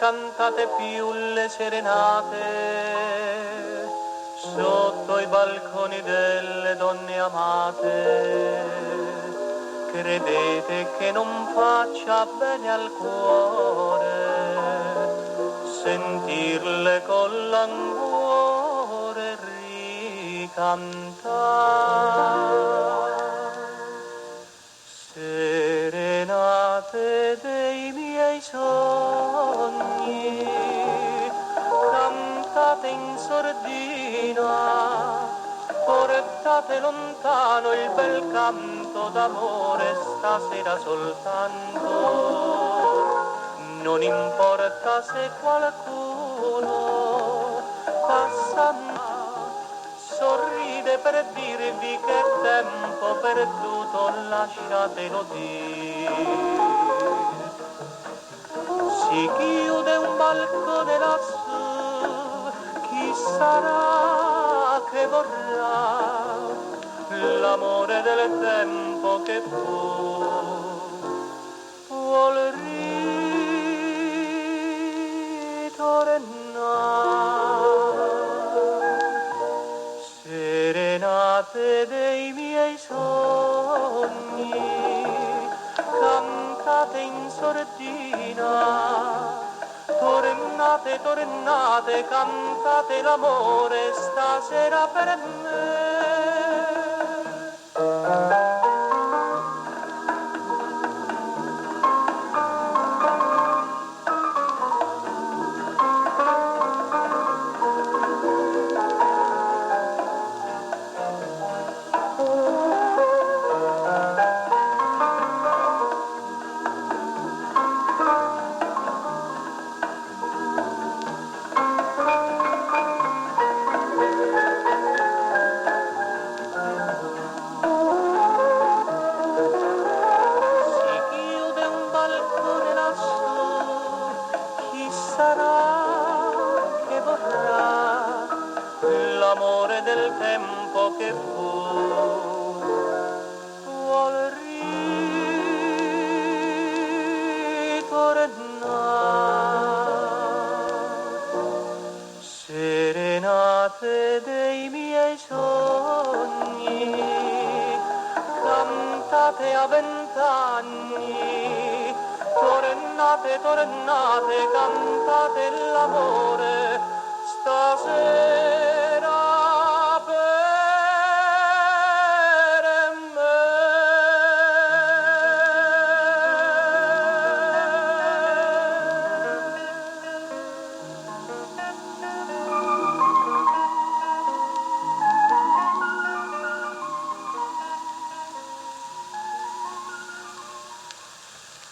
cantate più le serenate sotto i balconi delle donne amate. Credete che non faccia bene al cuore sentirle con languore ricantare? Serenate dei miei sogni, cantate in sordina, portate lontano il bel canto d'amore stasera soltanto. Non importa se qualcuno passa, sorride per dirvi che tempo perduto lasciatelo dire. Si chiude un balcone lassù, chi sarà che vorrà l'amore del tempo che fu, vuol ritornare. Serenate dei miei sogni, cantate in sordina, tornate, tornate, cantate l'amore stasera per me. L'amore del tempo che fu, vuol ritornare. Serenate dei miei sogni, cantate a 20 anni, tornate, tornate, cantate l'amore